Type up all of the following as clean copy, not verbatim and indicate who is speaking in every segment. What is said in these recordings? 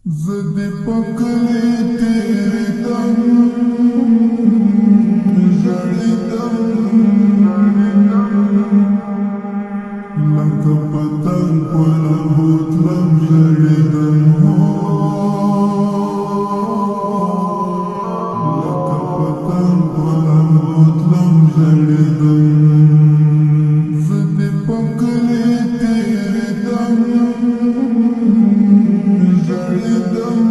Speaker 1: زدی پکلی تیری دم جڑی دم لکه پتنگ پلا بوتلم جڑی دم لکه پتنگ پلا بوتلم جڑی دم زدی پکلی تیری دم جڑی دم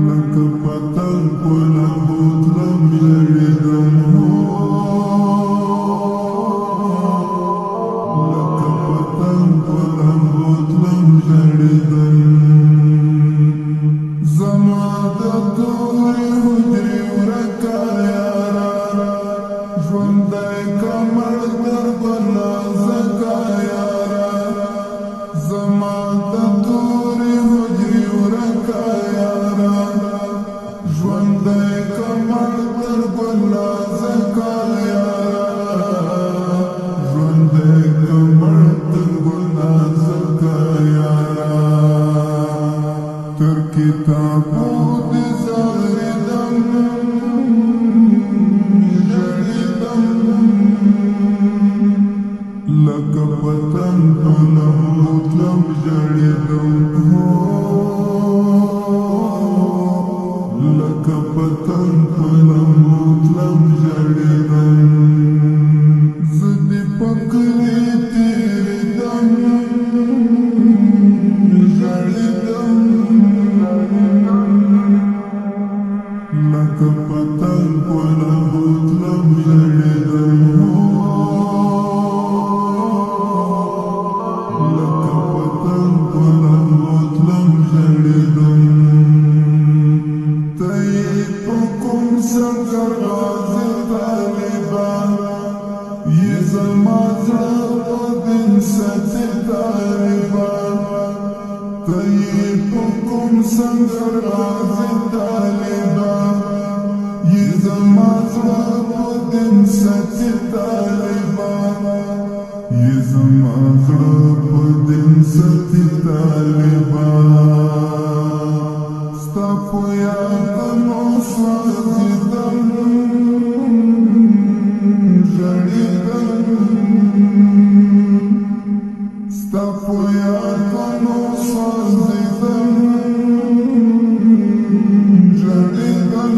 Speaker 1: لکه پتنگ پلا بوتلم جڑی دم لکه پتنگ پلا بوتلم جڑی دم زما د تورې حجرې ورکه یاره ژوندی کمر در بلا زکه یاره زما د تورې حجرې ورکه یاره ژوندی کمر در بلا زکه یاره ژوندی کمر در بلا زکه یاره تر کتابو دې زاړېدم ژړېدم لکه پتنګ پلم بوتلم ژړېدم لکه پتنګ پلم بوتلم ژړېدم زه دې پکلې تېرېدم ژړېدم لکه پتنګ پلم بوتلم ژړېدم لکه پتنګ پلم بوتلم ژړېدم ته یې په کوم سنګر غازي طالبه یې زما زړه په دین ساتي طالبه ته یې په کوم سنګر غازي طالبه یې زما زړه په دین ساتي طالبه یې زما زړه په دین ساتي طالبه ستا په یادونو سوځېدم ژړېدم ستا په یادونو سوځېدم ژړېدم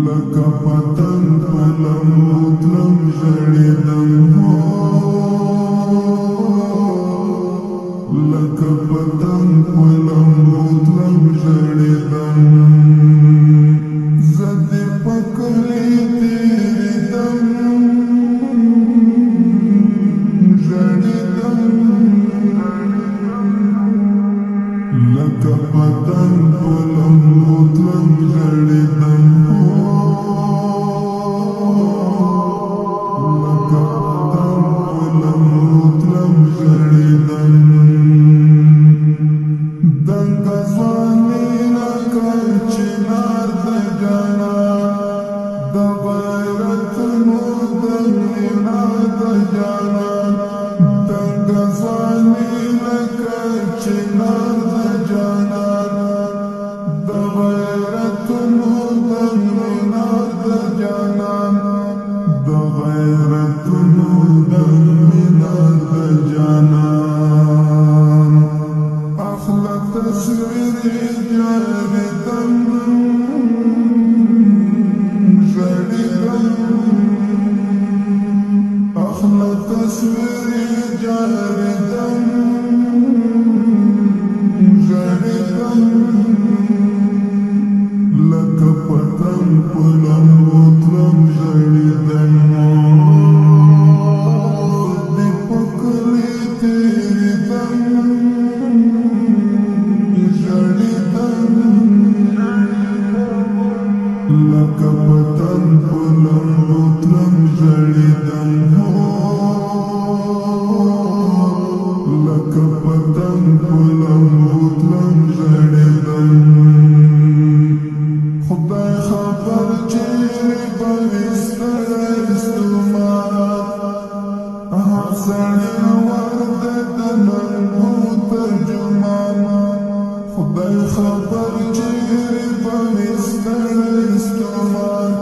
Speaker 1: لکه پتنګ پلم بوتلم ژړېدم لکه پتنګ پلم بوتلم ژړېدم زه دې پکلې تېرېدم ژړېدم لکه پتنګ پلم بوتلم ژړېدم لکه پتنګ پلم بوتلم ژړېدم دنګه ځواني لکه چنار د جانا د غیرتونو د مینا د جانا دنګه ځواني لکه چنار د جانا د غیرتونو د مینا د جانا د غیرتونو د مینا د جانا اخلا تصویری جاردم ژړېدم اخلا تصویری جاردم ژړېدم لکه پتنګ پلم بوتلم ژړېدم دې پکلې تېرېدم ژړېدم لکه پتنګ پلم بوتلم ژړېدم خبر چهره بمستر استمان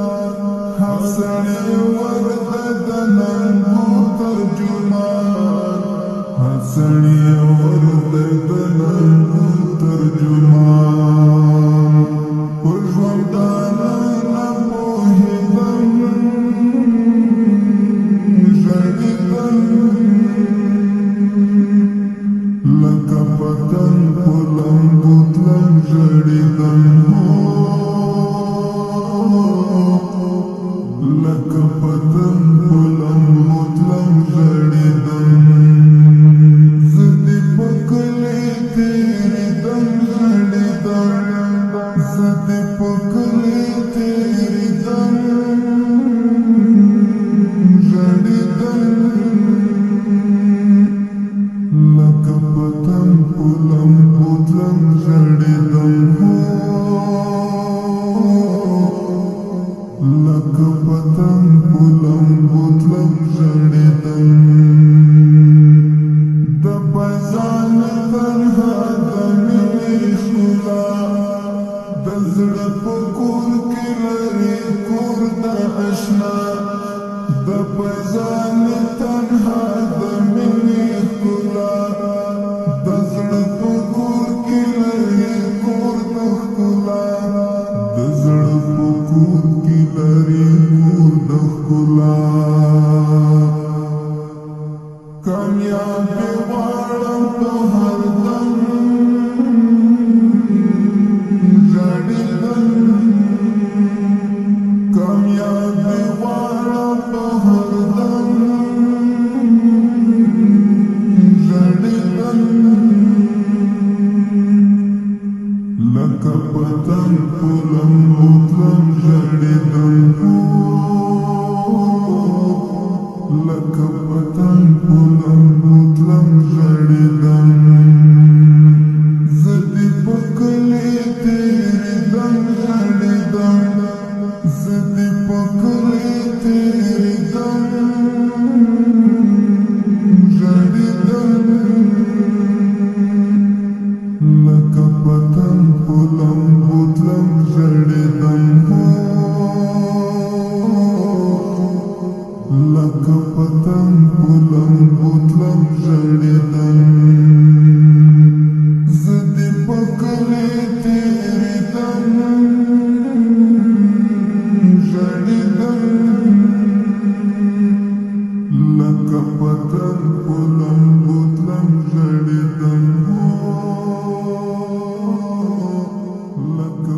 Speaker 1: حسنی ورد دننگو ترجمان حسنی ورد دننگو ترجمان پژوندانا نپوهیدم ژړېدم لکه پتنګ په لمبو تلم ژړېدم لکه پتنګ په لمبو تلم ژړېدم زه دې په کلي تېرېدم ژړېدم زه دې په کلي تېرېدم ژړېدم لکه پتنګ په لمبو تلم ژړېدم لکه پتنګ په لمبو تلم ژړېدم د بزان تنها د مینې ښکلا د زړه په کور کې لري کور د اشنا د بزان تنها د مینې ښکلا د زړه په کور کې لري کور د ښکلا د زړه په کور کې لري کور د ښکلا کامیابي غواړم په هر دم ژړېدم کامیابي غواړم په هر دم ژړېدم لکه پتنګ په لمبو تلم ژړېدم لکه پتنګ په لمبو تلم ژړېدم زه دې په کلي تېرېدم ژړېدم زه دې په کلي تېرېدم ژړېدم لکه پتنګ په لمبو تلم ژړېدم لکه پتنګ په لمبو تلم ژړېدم زه دې په کلي تېرېدم ژړېدم لکه پتنګ په لمبو تلم ژړېدم لکه